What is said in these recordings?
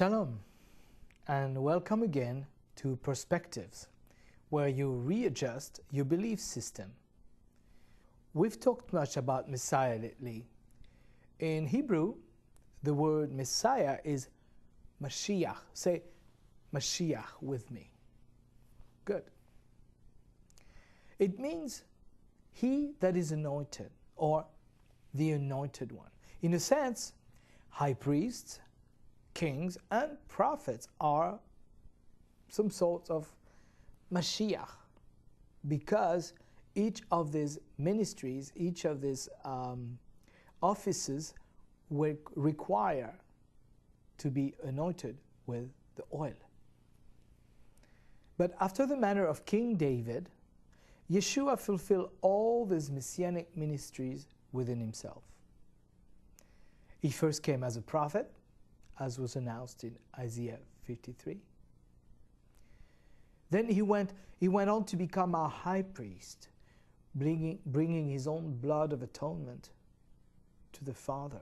Shalom, and welcome again to Perspectives, where you readjust your belief system. We've talked much about Messiah lately. In Hebrew, the word Messiah is Mashiach. Say Mashiach with me. Good. It means he that is anointed, or the anointed one. In a sense, high priests, kings and prophets are some sort of Mashiach, because each of these ministries, each of these offices will require to be anointed with the oil. But after the manner of King David, Yeshua fulfilled all these messianic ministries within himself. He first came as a prophet, as was announced in Isaiah 53. Then he went on to become our high priest, bringing his own blood of atonement to the Father.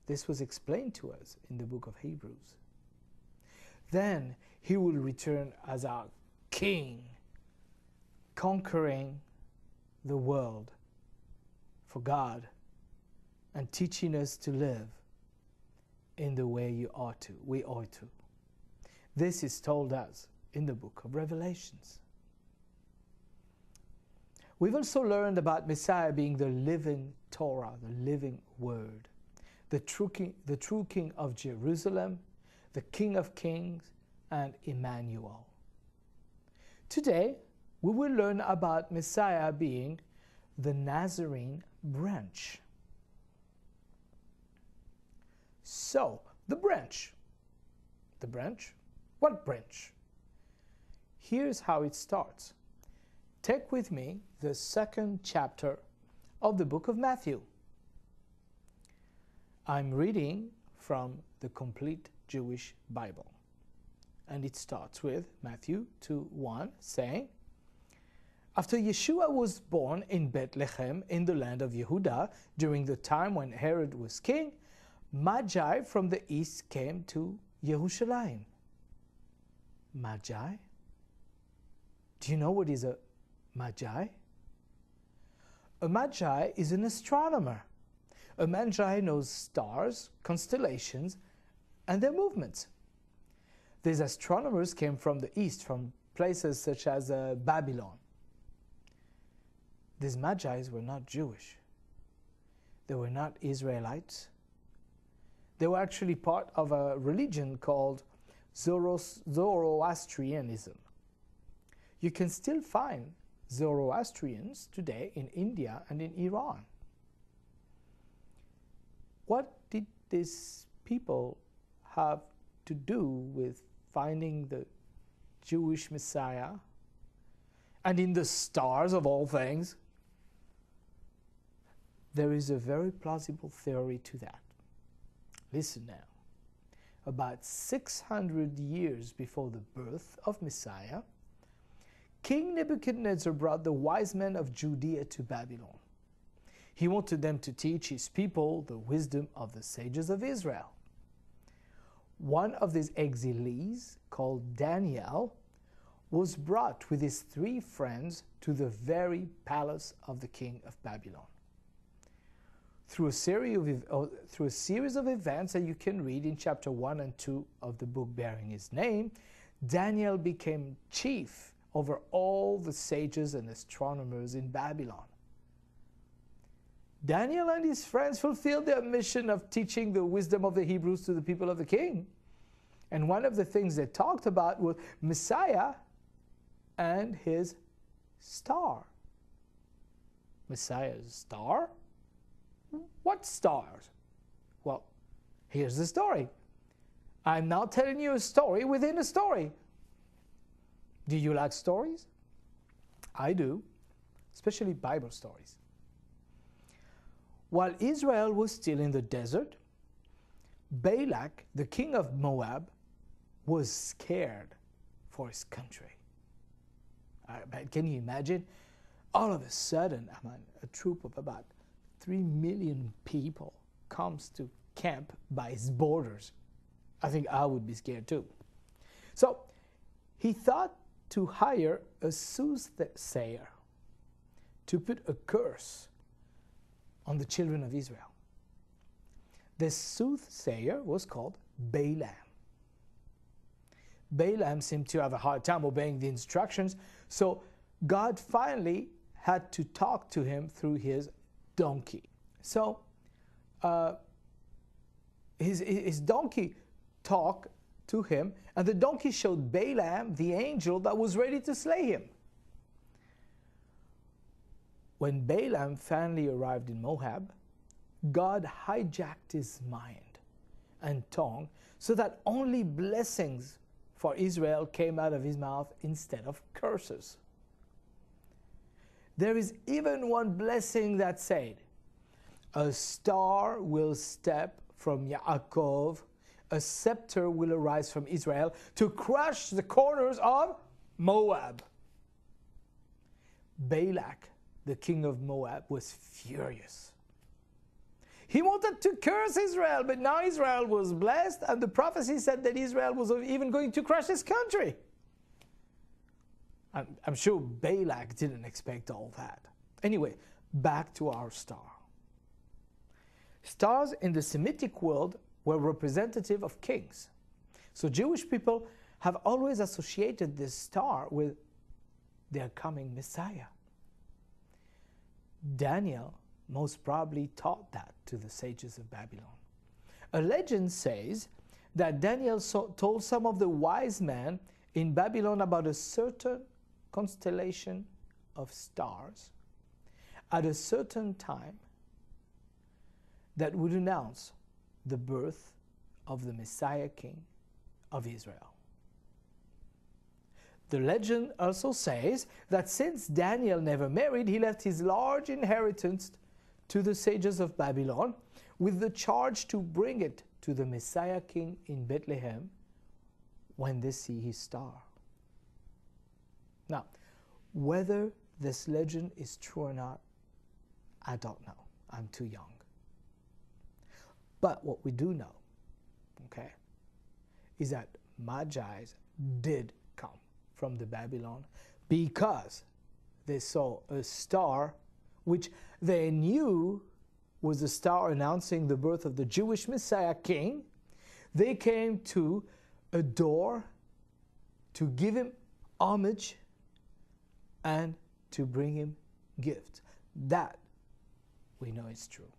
This was explained to us in the book of Hebrews. Then he will return as our king, conquering the world for God and teaching us to live in the way we ought to. This is told us in the book of Revelations. We've also learned about Messiah being the living Torah, the living Word, the true King of Jerusalem, the King of Kings, and Emmanuel. Today, we will learn about Messiah being the Nazarene branch. So, the branch. The branch? What branch? Here's how it starts. Take with me the second chapter of the book of Matthew. I'm reading from the Complete Jewish Bible. And it starts with Matthew 2:1, saying, After Yeshua was born in Bethlehem in the land of Yehuda, during the time when Herod was king, Magi from the east came to Jerusalem. Magi? Do you know what is a Magi? A Magi is an astronomer. A Magi knows stars, constellations, and their movements. These astronomers came from the east, from places such as Babylon. These Magi were not Jewish. They were not Israelites. They were actually part of a religion called Zoroastrianism. You can still find Zoroastrians today in India and in Iran. What did these people have to do with finding the Jewish Messiah and in the stars of all things? There is a very plausible theory to that. Listen now. About 600 years before the birth of Messiah, King Nebuchadnezzar brought the wise men of Judea to Babylon. He wanted them to teach his people the wisdom of the sages of Israel. One of these exiles, called Daniel, was brought with his 3 friends to the very palace of the king of Babylon. Through a series of events that you can read in chapter 1 and 2 of the book bearing his name, Daniel became chief over all the sages and astronomers in Babylon. Daniel and his friends fulfilled their mission of teaching the wisdom of the Hebrews to the people of the king. And one of the things they talked about was Messiah and his star. Messiah's star? What stars? Well, here's the story. I'm now telling you a story within a story. Do you like stories? I do, especially Bible stories. While Israel was still in the desert, Balak, the king of Moab, was scared for his country. Can you imagine? All of a sudden, a troop of about 3 million people comes to camp by his borders. I think I would be scared too. So he thought to hire a soothsayer to put a curse on the children of Israel. This soothsayer was called Balaam. Balaam seemed to have a hard time obeying the instructions, so God finally had to talk to him through his donkey. So his donkey talked to him, and the donkey showed Balaam the angel that was ready to slay him. When Balaam finally arrived in Moab, God hijacked his mind and tongue so that only blessings for Israel came out of his mouth instead of curses. There is even one blessing that said, "A star will step from Yaakov, a scepter will arise from Israel to crush the corners of Moab." Balak, the king of Moab, was furious. He wanted to curse Israel, but now Israel was blessed, and the prophecy said that Israel was even going to crush his country. I'm sure Balak didn't expect all that. Anyway, back to our star. Stars in the Semitic world were representative of kings. So Jewish people have always associated this star with their coming Messiah. Daniel most probably taught that to the sages of Babylon. A legend says that Daniel told some of the wise men in Babylon about a certain constellation of stars at a certain time that would announce the birth of the Messiah King of Israel. The legend also says that since Daniel never married, he left his large inheritance to the sages of Babylon with the charge to bring it to the Messiah King in Bethlehem when they see his star. Now, whether this legend is true or not, I don't know. I'm too young. But what we do know, okay, is that Magi's did come from the Babylon because they saw a star which they knew was the star announcing the birth of the Jewish Messiah King. They came to adore, to give him homage, and to bring him gifts. That we know is true.